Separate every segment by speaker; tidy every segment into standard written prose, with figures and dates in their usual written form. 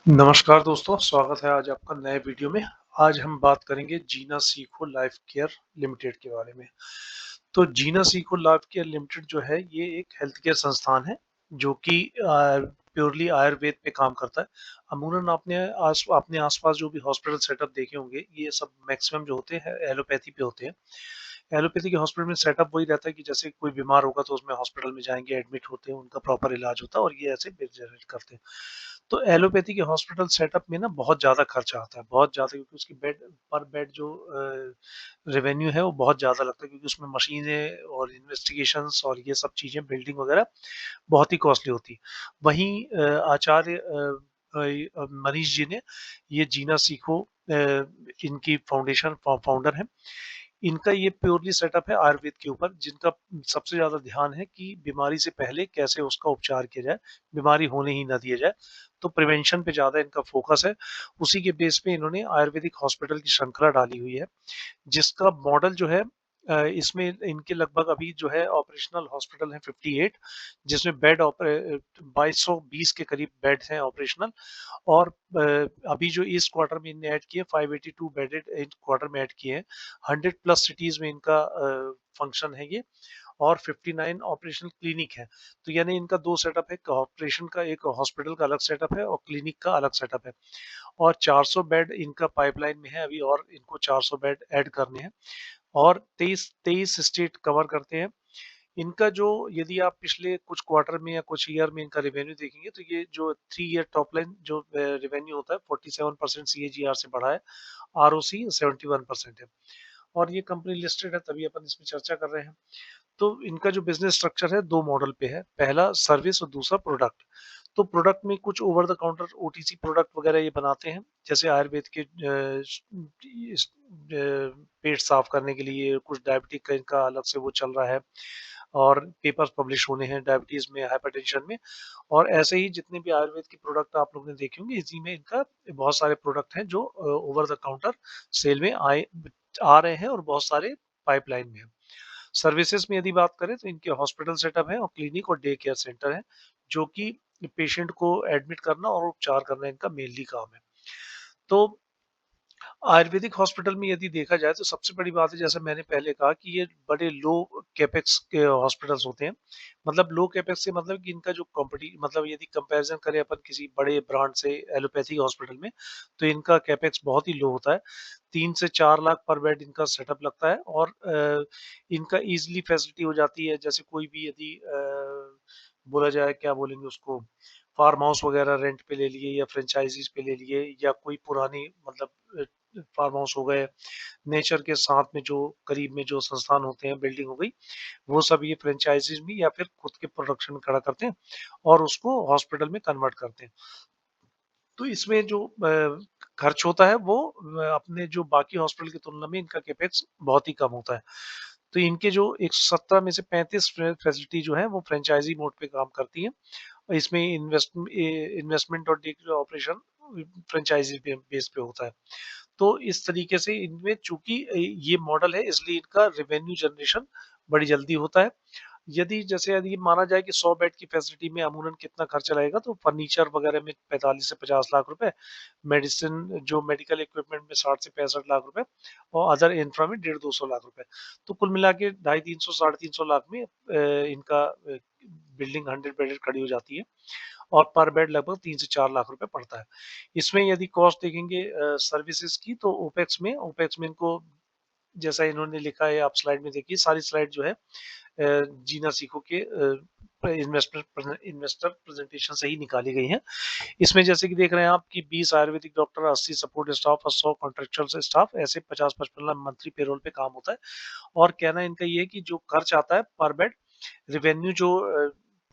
Speaker 1: नमस्कार दोस्तों, स्वागत है आज आपका नए वीडियो में। आज हम बात करेंगे जीना सीखो लाइफ केयर लिमिटेड के बारे में। तो जीना सीखो लाइफ केयर लिमिटेड जो है ये एक हेल्थ केयर संस्थान है जो कि प्योरली आयुर्वेद पे काम करता है। अमूमन आपने आसपास जो भी हॉस्पिटल सेटअप देखे होंगे ये सब मैक्सिमम जो होते हैं एलोपैथी पे होते हैं। एलोपैथी के हॉस्पिटल में सेटअप वही रहता है कि जैसे कोई बीमार होगा तो उसमें हॉस्पिटल में जाएँगे, एडमिट होते हैं, उनका प्रॉपर इलाज होता है और ये ऐसे बिल जनरेट करते हैं। तो एलोपैथी के हॉस्पिटल सेटअप में ना बहुत ज़्यादा खर्चा आता है, बहुत ज़्यादा क्योंकि उसकी पर बेड जो रेवेन्यू है वो बहुत ज़्यादा लगता है क्योंकि उसमें मशीनें और इन्वेस्टिगेशंस और ये सब चीज़ें बिल्डिंग वगैरह बहुत ही कॉस्टली होती है। वहीं आचार्य मनीष जी ने ये जीना सीखो इनकी फाउंडर हैं। इनका ये प्योरली सेटअप है आयुर्वेद के ऊपर जिनका सबसे ज़्यादा ध्यान है कि बीमारी से पहले कैसे उसका उपचार किया जाए, बीमारी होने ही ना दिया जाए। तो प्रिवेंशन पे ज़्यादा इनका फ़ोकस है। उसी के बेस पे इन्होंने आयुर्वेदिक हॉस्पिटल की श्रृंखला डाली हुई है। जिसका मॉडल जो है इसमें इनके लगभग अभी जो है ऑपरेशनल हॉस्पिटल हैं 58 जिसमें 2220 के करीब बेड्स हैं ऑपरेशनल और अभी जो इस क्वार्टर में इनने ऐड किए 582 बेडेड इन क्वार्टर में ऐड किए हैं। 100 प्लस सिटीज़ में इनका फंक्शन है ये और 59 ऑपरेशनल क्लिनिक है। तो यानी इनका 2 सेटअप है, ऑपरेशन का एक हॉस्पिटल का अलग सेटअप है और क्लिनिक का अलग सेटअप है। और 400 बेड इनका पाइपलाइन में है अभी और इनको 400 बेड ऐड करने हैं और 23 स्टेट कवर करते हैं। इनका जो यदि आप पिछले कुछ क्वार्टर में या कुछ ईयर में इनका रेवेन्यू देखेंगे तो ये जो 3 ईयर टॉप लाइन जो रेवेन्यू होता है 47% सीएजीआर से बढ़ा है, आरओसी 71% है और ये कंपनी लिस्टेड है तभी अपन इसमें चर्चा कर रहे हैं। तो इनका जो बिज़नेस स्ट्रक्चर है 2 मॉडल पे है। पहला सर्विस और दूसरा प्रोडक्ट। तो प्रोडक्ट में कुछ over the counter OTC product वगैरह ये बनाते हैं। जैसे आयुर्वेद के पेट साफ करने के लिए कुछ डायबिटिक का इनका अलग से वो चल रहा है और पेपर्स पब्लिश होने हैं डायबिटीज़ में, हाइपरटेंशन में और ऐसे ही जितने भी आयुर्वेद के प्रोडक्ट आप लोगों ने देखे होंगे इसी में इनका बहुत सारे प्रोडक्ट हैं जो ओवर द काउंटर सेल में आ रहे हैं और बहुत सारे पाइपलाइन में हैं। सर्विसेज में यदि बात करें तो इनके हॉस्पिटल सेटअप है और क्लिनिक और डे केयर सेंटर है जो कि पेशेंट को एडमिट करना और उपचार करना इनका मेनली काम है। तो आयुर्वेदिक हॉस्पिटल में यदि देखा जाए तो सबसे बड़ी बात है जैसे मैंने पहले कहा कि ये बड़े लो कैपेक्स के हॉस्पिटल्स होते हैं। मतलब लो कैपेक्स से मतलब कि इनका जो कॉम्पिटी मतलब यदि कंपैरिजन करें अपन किसी बड़े ब्रांड से एलोपैथी हॉस्पिटल में तो इनका कैपेक्स बहुत ही लो होता है। 3 से 4 लाख पर बेड इनका सेटअप लगता है और इनका ईज़िली फैसिलिटी हो जाती है जैसे कोई भी यदि बोला जाए क्या बोलेंगे उसको फार्म हाउस वगैरह रेंट पे ले लिए या फ्रेंचाइजीज़ पे ले लिए या कोई पुरानी मतलब फार्म हाउस हो गए, नेचर के साथ में जो करीब में जो संस्थान होते हैं, बिल्डिंग हो गई, वो सब ये फ्रेंचाइज़ीज़ में या फिर खुद के प्रोडक्शन में खड़ा करते हैं और उसको हॉस्पिटल में कन्वर्ट करते हैं। तो इसमें जो खर्च होता है वो अपने जो बाकी हॉस्पिटल की तुलना में इनका कैपेक्स बहुत ही कम होता है। तो इनके जो 117 में से 35 फैसिलिटी जो है वो फ्रेंचाइज़ी मोड पे काम करती हैं। और इसमें इन्वेस्टमेंट और डे ऑपरेशन फ्रेंचाइज़ी पे बेस पे होता है। तो इस तरीके से इनमें चूँकि ये मॉडल है इसलिए इनका रेवेन्यू जनरेशन बड़ी जल्दी होता है। यदि माना जाए कि 100 बेड की फैसिलिटी में अमूमन कितना खर्चा लगेगा तो फर्नीचर वगैरह में 45 से 50 लाख रुपए, मेडिसिन जो मेडिकल इक्विपमेंट में 60 से 65 लाख रुपए और अदर इंफ्रा में डेढ़ 200 लाख रुपए। तो कुल मिला के ढाई 300 साढ़े 300 लाख में इनका बिल्डिंग 100 बेडेड खड़ी हो जाती है और पर बेड लगभग 3 से 4 लाख रुपए पड़ता है। इसमें यदि कॉस्ट देखेंगे सर्विसेज़ की तो ओपेक्स में इनको जैसा इन्होंने लिखा है आप स्लाइड में देखिए सारी स्लाइड जो है जीना सीखो के इन्वेस्टर प्रेजेंटेशन से ही निकाली गई हैं। इसमें जैसे कि देख रहे हैं आप कि 20 आयुर्वेदिक डॉक्टर, 80 सपोर्ट स्टाफ और 100 कॉन्ट्रेक्चुअल स्टाफ ऐसे 50-55 लाख मंथली पेरोल पे काम होता है। और कहना इनका ये है कि जो खर्च आता है पर बेड रेवेन्यू जो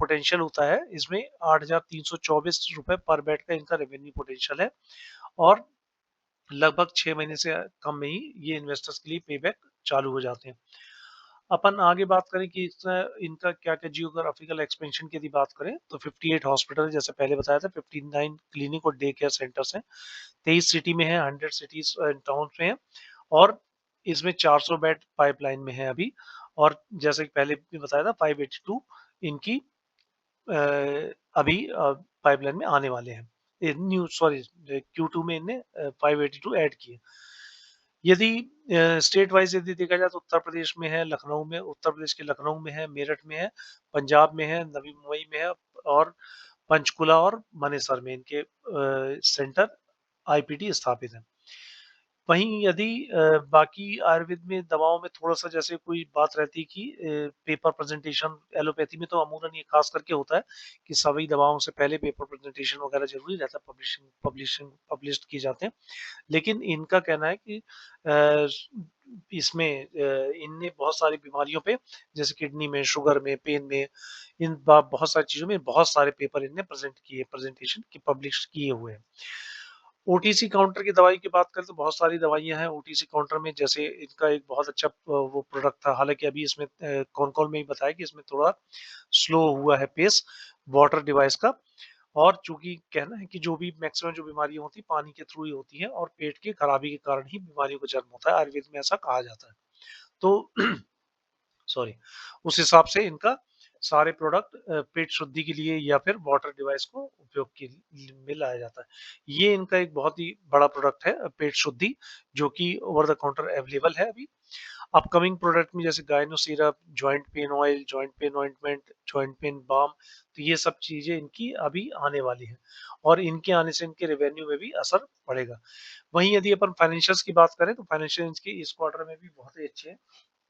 Speaker 1: पोटेंशियल होता है इसमें 8,324 रुपए पर बेड का इनका रेवेन्यू पोटेंशियल है और लगभग 6 महीने से कम में ही ये इन्वेस्टर्स के लिए पेबैक चालू हो जाते हैं। अपन आगे बात करें कि इनका क्या-क्या जियोग्राफिकल एक्सपेंशन की यदि बात करें तो 58 हॉस्पिटल जैसे पहले बताया था, 59 क्लिनिक और डे केयर सेंटर्स हैं, 23 सिटी में है, 100 सिटीज़ टाउन्स में है और इसमें 400 बेड पाइपलाइन में है अभी और जैसे कि पहले भी बताया था 582 इनकी अ, अभी पाइपलाइन में आने वाले हैं। न्यू सॉरी Q2 में इनने 582 ऐड किए। यदि स्टेट वाइज़ यदि देखा जाए तो उत्तर प्रदेश में है, लखनऊ में उत्तर प्रदेश के लखनऊ में है, मेरठ में है, पंजाब में है, नवी मुंबई में है और पंचकुला और मानेसर में इनके सेंटर आईपीडी स्थापित हैं। वहीं यदि बाकी आयुर्वेद में दवाओं में थोड़ा-सा जैसे कोई बात रहती है कि पेपर प्रेज़ेंटेशन एलोपैथी में तो अमूमन ये ख़ास करके होता है कि सभी दवाओं से पहले पेपर प्रेज़ेंटेशन वग़ैरह ज़रूरी रहता है, पब्लिश्ड किए जाते हैं। लेकिन इनका कहना है कि इसमें इनने बहुत सारी बीमारियों पे जैसे किडनी में, शुगर में, पेन में, इन बहुत सारी चीज़ों में बहुत सारे पेपर इनने प्रेज़ेंटेशन की पब्लिश किए हुए हैं। ओटीसी काउंटर की दवाई की बात करें तो बहुत सारी दवाइयाँ हैं ओटीसी काउंटर में जैसे इनका एक बहुत अच्छा वो प्रोडक्ट था हालाँकि अभी इसमें कॉन-कॉल में ही बताया कि इसमें थोड़ा स्लो हुआ है पेस वाटर डिवाइस का और चूँकि कहना है कि जो भी मैक्सिमम जो बीमारियाँ होती हैं पानी के थ्रू ही होती हैं और पेट की खराबी के कारण ही बीमारियों का जन्म होता है, आयुर्वेद में ऐसा कहा जाता है। तो सॉरी, उस हिसाब से इनका सारे प्रोडक्ट पेट शुद्धि के लिए या फिर वाटर डिवाइस को उपयोग के में लाया जाता है। ये इनका एक बहुत ही बड़ा प्रोडक्ट है पेट शुद्धि जो कि ओवर द काउंटर अवेलेबल है अभी। अपकमिंग प्रोडक्ट में जैसे gyno syrup, joint pain oil, joint pain ointment, joint pain balm तो ये सब चीज़ें इनकी अभी आने वाली हैं और इनके आने से इनके रेवेन्यू में भी असर पड़ेगा। वहीं यदि अपन फाइनेंशियल्स की बात करें तो फाइनेंशियल इसके इस क्वार्टर में भी बहुत ही अच्छे हैं।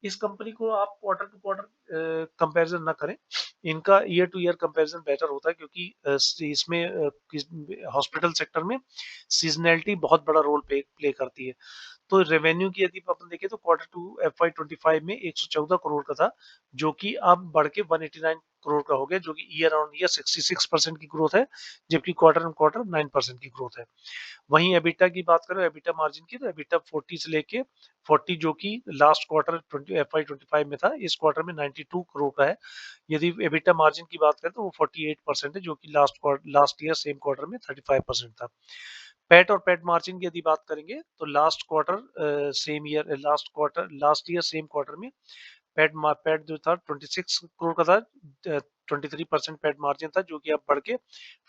Speaker 1: इस कंपनी को आप क्वार्टर टू क्वार्टर कंपैरिजन ना करें। इनका year two year comparison better होता है क्योंकि इसमें हॉस्पिटल सेक्टर में सीज़नैलिटी बहुत बड़ा रोल प्ले करती है। तो रेवेन्यू की यदि अपन देखें तो क्वार्टर टू एफवाई 25 में 114 करोड़ का था जो कि अब बढ़ के 189 करोड़ का हो गया जो कि ईयर ऑन ईयर 66% की ग्रोथ है जबकि क्वार्टर ऑन क्वार्टर 9% की ग्रोथ है। वहीं एबिटा की बात करें एबिटा मार्जिन की तो एबिटा 40 से लेके 40 जो कि लास्ट क्वार्टर 20 एफवाई 25 में था इस क्वार्टर में 92 करोड़ का है। यदि एबिटा मार्जिन की बात करें तो वो 48% है जो कि लास्ट ईयर सेम क्वार्टर में 35% था। पैट और पैट मार्जिन की यदि बात करेंगे तो लास्ट ईयर सेम क्वार्टर में पैट जो था 26 करोड़ का था 23% पैट मार्जिन था जो कि अब बढ़ के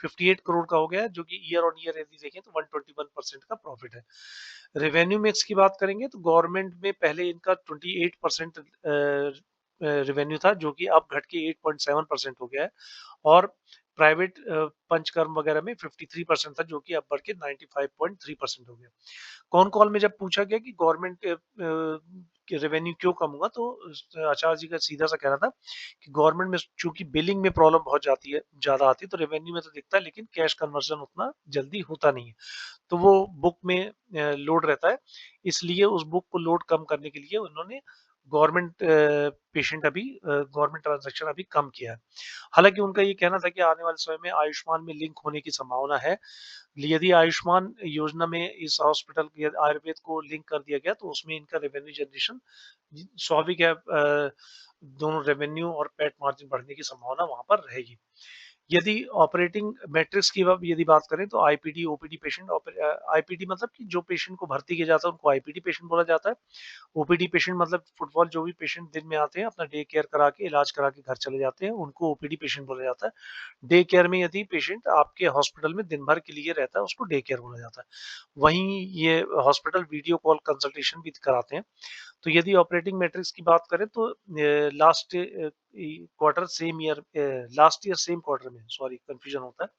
Speaker 1: 58 करोड़ का हो गया है जो कि ईयर ऑन ईयर यदि देखें तो 121% का प्रॉफिट है। रेवेन्यू मिक्स की बात करेंगे तो गवर्नमेंट में पहले इनका 28% रेवेन्यू था जो कि अब घट के 8.7% हो गया है और प्राइवेट पंचकर्म वगैरह में 53% था जो कि अब बढ़ के 95.3% हो गया। कॉन कॉल में जब पूछा गया कि गवर्नमेंट के रेवेन्यू क्यों कम हुआ तो आचार्य जी का सीधा सा कहना था कि गवर्नमेंट में चूंकि बिलिंग में प्रॉब्लम बहुत जाती है ज्यादा आती है तो रेवेन्यू में तो दिखता है लेकिन कैश कन्वर्जन उतना जल्दी होता नहीं है तो वो बुक में लोड रहता है इसलिए उस बुक को लोड कम करने के लिए उन्होंने गवर्नमेंट ट्रांजैक्शन अभी कम किया है हालांकि उनका ये कहना था कि आने वाले समय में आयुष्मान में लिंक होने की संभावना है यदि आयुष्मान योजना में इस हॉस्पिटल के आयुर्वेद को लिंक कर दिया गया तो उसमें इनका रेवेन्यू जनरेशन स्वाभाविक है दोनों रेवेन्यू और पैट मार्जिन बढ़ने की संभावना वहां पर रहेगी यदि ऑपरेटिंग मैट्रिक्स की यदि बात करें तो आईपीडी ओपीडी पेशेंट आईपीडी मतलब कि जो पेशेंट को भर्ती किया जाता है उनको आईपीडी पेशेंट बोला जाता है ओपीडी पेशेंट मतलब फुटफॉल जो भी पेशेंट दिन में आते हैं अपना डे केयर करा के इलाज करा के घर चले जाते हैं उनको ओपीडी पेशेंट बोला जाता है डे केयर में यदि पेशेंट आपके हॉस्पिटल में दिन भर के लिए रहता है उसको डे केयर बोला जाता है वहीं ये हॉस्पिटल वीडियो कॉल कंसल्टेशन भी कराते हैं तो यदि ऑपरेटिंग मैट्रिक्स की बात करें तो last quarter same year last year same quarter में सॉरी कंफ्यूजन होता है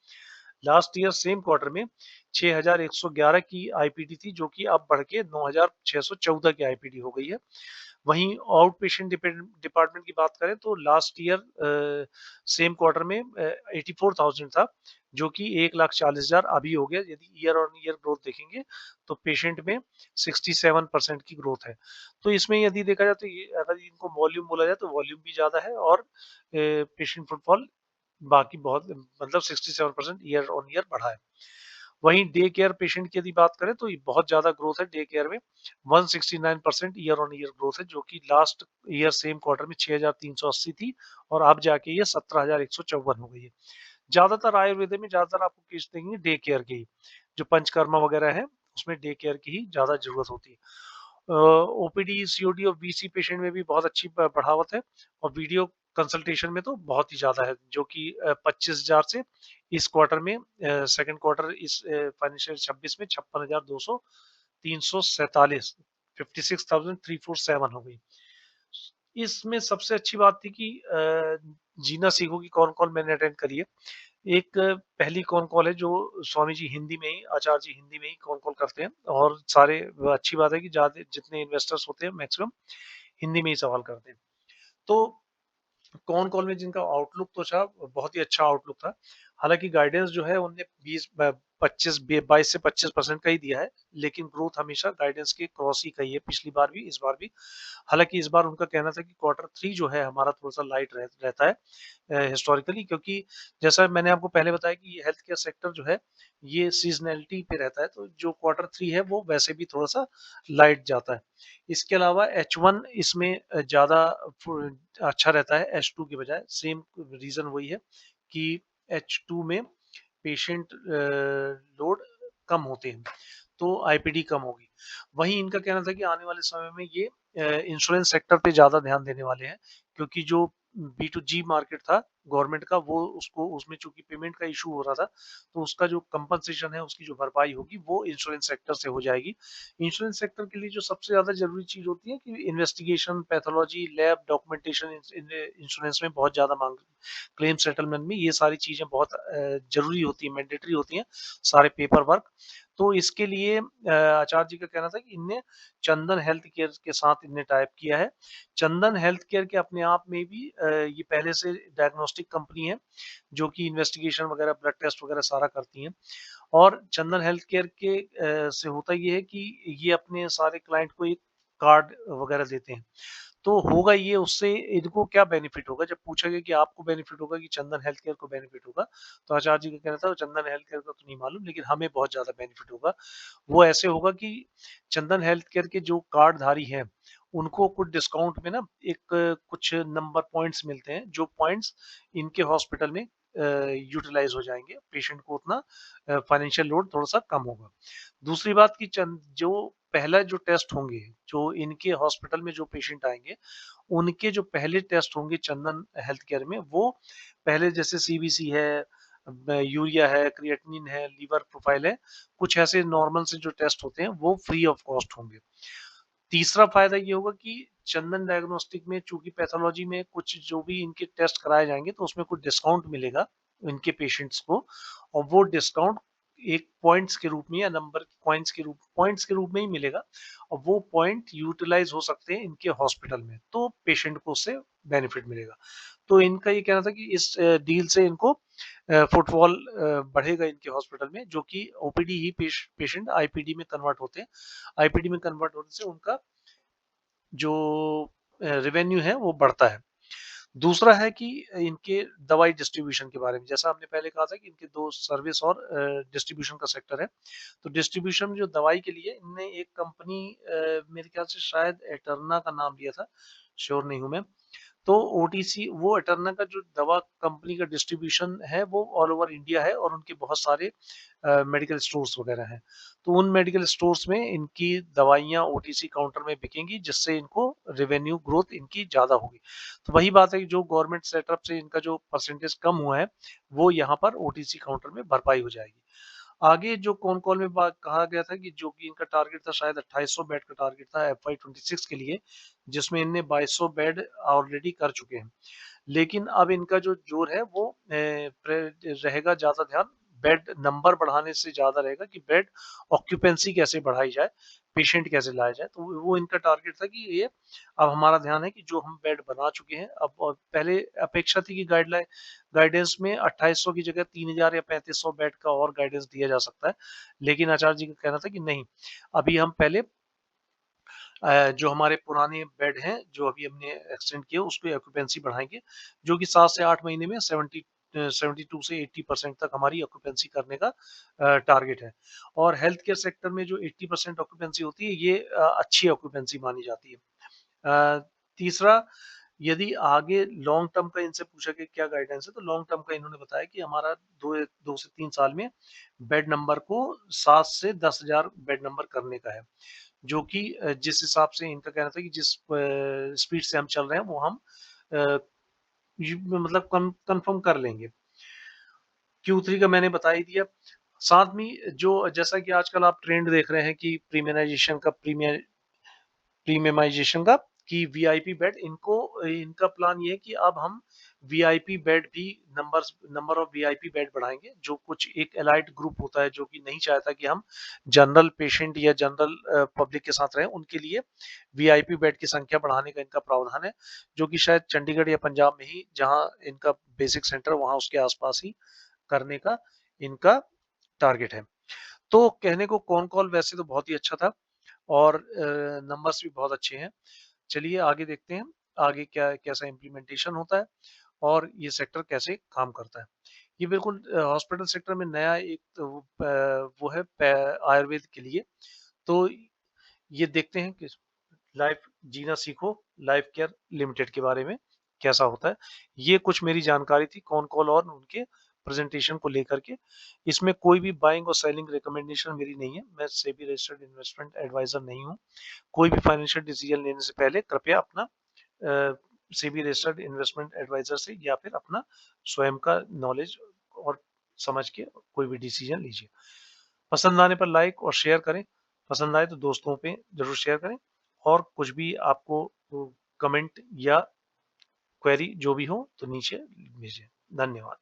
Speaker 1: लास्ट ईयर सेम क्वार्टर में 6111 की आईपीडी थी जो कि अब बढ़ के 9614 की आईपीडी हो गई है वहीं आउट पेशेंट डिपार्टमेंट की बात करें तो लास्ट ईयर सेम क्वार्टर में 84,000 था जो कि 1,40,000 अभी हो गया यदि ईयर ऑन ईयर ग्रोथ देखेंगे तो पेशेंट में 67% की ग्रोथ है तो इसमें यदि देखा जाए तो ये अगर इनको वॉल्यूम बोला जाए तो वॉल्यूम भी ज्यादा है और पेशेंट फुटफॉल बाकी बहुत मतलब 67% ईयर ऑन ईयर बढ़ा है वहीं डे केयर पेशेंट की यदि बात करें तो ये बहुत ज्यादा ग्रोथ है डे केयर में 169% ईयर ऑन ईयर ग्रोथ है जो कि लास्ट ईयर सेम क्वार्टर में 6,380 थी और अब जाके ये 17,154 हो गई है ज्यादातर आयुर्वेद में ज्यादातर आपको केस देंगे डे केयर के ही जो पंचकर्मा वगैरह है उसमें डे केयर की ही ज्यादा जरूरत होती है ओपीडी सीओडी और वीसी पेशेंट में भी बहुत अच्छी बढ़ावत है और वीडियो कंसल्टेशन में तो बहुत ही ज़्यादा है, जो कि 25,000 से इस क्वार्टर में सेकंड क्वार्टर इस फाइनेंशियल 26 में 56,200 347 56,347 हो गई। इसमें सबसे अच्छी बात थी कि जीना सीखो की कौन कॉल मैंने अटेंड करी है। एक पहली कॉन कॉल है जो स्वामी जी हिंदी में ही, आचार्य जी हिंदी में ही कॉन कॉल करते हैं और सारे अच्छी बात है कि ज़्यादा जितने इन्वेस्टर्स होते हैं मैक्सिमम हिंदी में ही सवाल करते हैं। तो कॉन कॉल में जिनका आउटलुक तो था, बहुत ही अच्छा आउटलुक था। हालाँकि गाइडेंस जो है उनने 20 ब 25 बे 22 से 25% का ही दिया है, लेकिन ग्रोथ हमेशा गाइडेंस के क्रॉस ही कही है, पिछली बार भी, इस बार भी। हालाँकि इस बार उनका कहना था कि क्वार्टर 3 जो है हमारा थोड़ा-सा लाइट रहता है हिस्टोरिकली, क्योंकि जैसा मैंने आपको पहले बताया कि हेल्थ केयर सेक्टर जो है, ये सीज़नैलिटी पे रहता है, तो जो क्वार्टर 3 है वो वैसे भी थोड़ा-सा लाइट जाता है। इसके अलावा H1 इसमें ज़्यादा फु अच्छा रहता है H2 की बजाय, सेम रीज़न वही है कि H2 में पेशेंट लोड कम होते हैं, तो आईपीडी कम होगी। वहीं इनका कहना था कि आने वाले समय में ये इंश्योरेंस सेक्टर पे ज़्यादा ध्यान देने वाले हैं, क्योंकि जो बी टू जी मार्केट था गवर्नमेंट का, वो उसको उसमें चूंकि पेमेंट का इशू हो रहा था, तो उसका जो कंपनसेशन है, उसकी जो भरपाई होगी वो इंश्योरेंस सेक्टर से हो जाएगी। इंश्योरेंस सेक्टर के लिए जो सबसे ज्यादा जरूरी चीज होती है कि investigation, pathology, lab documentation, insurance में बहुत ज्यादा मांग, क्लेम सेटलमेंट में ये सारी चीजें बहुत जरूरी होती है, मैंडेटरी होती हैं, सारे पेपर वर्क। तो इसके लिए आचार्य जी का कहना था कि इनने चंदन हेल्थ केयर के साथ इनने टाइप किया है। चंदन हेल्थ केयर के अपने आप में भी ये पहले से डायग्नोस्टिक कंपनी है, जो कि इन्वेस्टिगेशन वगैरह, ब्लड टेस्ट वगैरह सारा करती हैं। और चंदन हेल्थ केयर के से होता ये है कि ये अपने सारे क्लाइंट को एक कार्ड वगैरह देते हैं। तो होगा ये, उससे इनको क्या बेनिफिट होगा? जब पूछा गया कि आपको बेनिफिट होगा कि चंदन हेल्थ केयर को बेनिफिट होगा, तो आचार्य जी का कहना था चंदन हेल्थ केयर का तो नहीं मालूम, लेकिन हमें बहुत ज़्यादा बेनिफिट होगा। वो ऐसे होगा कि चंदन हेल्थ केयर के जो कार्डधारी हैं, उनको कुछ डिस्काउंट में ना एक कुछ नंबर पॉइंट्स मिलते हैं, जो पॉइंट्स इनके हॉस्पिटल में यूटिलाइज़ हो जाएँगे। पेशेंट को उतना फाइनेंशियल लोड थोड़ा-सा कम होगा। दूसरी बात कि चंद जो पहला जो टेस्ट होंगे, जो इनके हॉस्पिटल में जो पेशेंट आएँगे, उनके जो पहले टेस्ट होंगे चंदन हेल्थ केयर में, वो पहले जैसे सीबीसी है, यूरिया है, क्रिएटिनिन है, लीवर प्रोफाइल है, कुछ ऐसे नॉर्मल से जो टेस्ट होते हैं, वो फ्री ऑफ कॉस्ट होंगे। तीसरा फायदा ये होगा कि चंदन डायग्नोस्टिक में चूंकि पैथोलॉजी में कुछ जो भी इनके टेस्ट कराए जाएंगे, तो उसमें कुछ डिस्काउंट मिलेगा इनके पेशेंट्स को, और वो डिस्काउंट एक पॉइंट्स के रूप में या नंबर पॉइंट्स के रूप में ही मिलेगा, और वो पॉइंट यूटिलाइज हो सकते हैं इनके हॉस्पिटल में, तो पेशेंट को उससे बेनिफिट मिलेगा। तो इनका ये कहना था कि इस डील से इनको फुटफॉल बढ़ेगा इनके हॉस्पिटल में, जो कि ओपीडी ही पेशेंट आईपीडी में कन्वर्ट होते हैं। आईपीडी में कन्वर्ट होने से उनका जो रेवेन्यू है वो बढ़ता है। दूसरा है कि इनके दवाई डिस्ट्रीब्यूशन के बारे में, जैसा हमने पहले कहा था कि इनके दो सर्विस और डिस्ट्रीब्यूशन का सेक्टर है। तो डिस्ट्रीब्यूशन में जो दवाई के लिए इनने एक कंपनी, मेरे ख्याल से शायद एटर्ना का नाम लिया था, श्योर नहीं हूँ मैं। तो ओटीसी, वो एटर्ना का जो दवा कंपनी का डिस्ट्रीब्यूशन है, वो ऑल ओवर इंडिया है, और उनके बहुत सारे मेडिकल स्टोर्स वगैरह हैं। तो उन मेडिकल स्टोर्स में इनकी दवाइयाँ ओटीसी काउंटर में बिकेंगी, जिससे इनको रेवेन्यू ग्रोथ इनकी ज़्यादा होगी। तो वही बात है कि जो गवर्नमेंट सेटअप से इनका जो परसेंटेज कम हुआ है, वो यहाँ पर ओटीसी काउंटर में भरपाई हो जाएगी। आगे जो कॉन कॉल में बात कहा गया था कि जो कि इनका टारगेट था, शायद 2800 बेड का टारगेट था FY 26 के लिए, जिसमें इनने 2200 बेड ऑलरेडी कर चुके हैं। लेकिन अब इनका जो जोर है वो रहेगा ज़्यादा ध्यान बेड नंबर बढ़ाने से ज़्यादा रहेगा कि बेड ऑक्यूपेंसी कैसे बढ़ाई जाए, पेशेंट कैसे लाया जाए। तो वो इनका टारगेट था कि ये, अब हमारा ध्यान है कि जो हम बेड बना चुके हैं, अब पहले अपेक्षा थी कि गाइडेंस में 2800 की जगह 3000 या 3500 बेड का और गाइडेंस दिया जा सकता है। लेकिन आचार्य जी का कहना था कि नहीं, अभी हम पहले जो हमारे पुराने बेड हैं, जो अभी हमने एक्सटेंड किए, उसपे ऑक्यूपेंसी बढ़ाएँगे, जो कि 7 से 8 महीने में 72 से 80% तक हमारी ऑक्यूपेंसी करने का टारगेट है। और हेल्थ केयर सेक्टर में जो 80% ऑक्यूपेंसी होती है, ये अच्छी ऑक्यूपेंसी मानी जाती है। तीसरा, यदि आगे लॉन्ग टर्म का इनसे पूछा कि क्या गाइडेंस है, तो लॉन्ग टर्म का इन्होंने बताया कि हमारा 2 से 3 साल में बेड नंबर को 7 से 10,000 बेड नंबर करने का है। जो कि जिस हिसाब से इनका कहना था कि जिस स्पीड से हम चल रहे हैं, वो हम मतलब कंफर्म कर लेंगे। Q3 का मैंने बता ही दिया। साथ में जो जैसा कि आजकल आप ट्रेंड देख रहे हैं कि प्रीमियमाइजेशन का, कि वीआईपी बेड, इनको इनका प्लान ये है कि अब हम वीआईपी बेड भी नंबर ऑफ वीआईपी बेड बढ़ाएंगे। जो कुछ एक एलाइट ग्रुप होता है जो कि नहीं चाहता कि हम जनरल पेशेंट या जनरल पब्लिक के साथ रहें, उनके लिए वीआईपी बेड की संख्या बढ़ाने का इनका प्रावधान है, जो कि शायद चंडीगढ़ या पंजाब में ही, जहां इनका बेसिक सेंटर, वहां उसके आसपास ही करने का इनका टारगेट है। तो कहने को कॉन कॉल वैसे तो बहुत ही अच्छा था और नंबर्स भी बहुत अच्छे हैं। चलिए आगे देखते हैं, आगे क्या कैसा इम्प्लीमेंटेशन होता है और ये सेक्टर कैसे काम करता है। ये बिल्कुल हॉस्पिटल सेक्टर में नया एक तो वो है आयुर्वेद के लिए। तो ये देखते हैं कि लाइफ जीना सीखो लाइफ केयर लिमिटेड के बारे में कैसा होता है। ये कुछ मेरी जानकारी थी कॉन कॉल और उनके प्रेजेंटेशन को लेकर के। इसमें कोई भी बाइंग और सेलिंग रिकमेंडेशन मेरी नहीं है। मैं सेबी रजिस्टर्ड इन्वेस्टमेंट एडवाइजर नहीं हूँ। कोई भी फाइनेंशियल डिसीजन लेने से पहले कृपया अपना सेबी रजिस्टर्ड इन्वेस्टमेंट एडवाइजर से या फिर अपना स्वयं का नॉलेज और समझ के कोई भी डिसीजन लीजिए। पसंद आने पर लाइक और शेयर करें, पसंद आए तो दोस्तों पे जरूर शेयर करें, और कुछ भी आपको कमेंट या क्वेरी जो भी हो तो नीचे भेजें। धन्यवाद।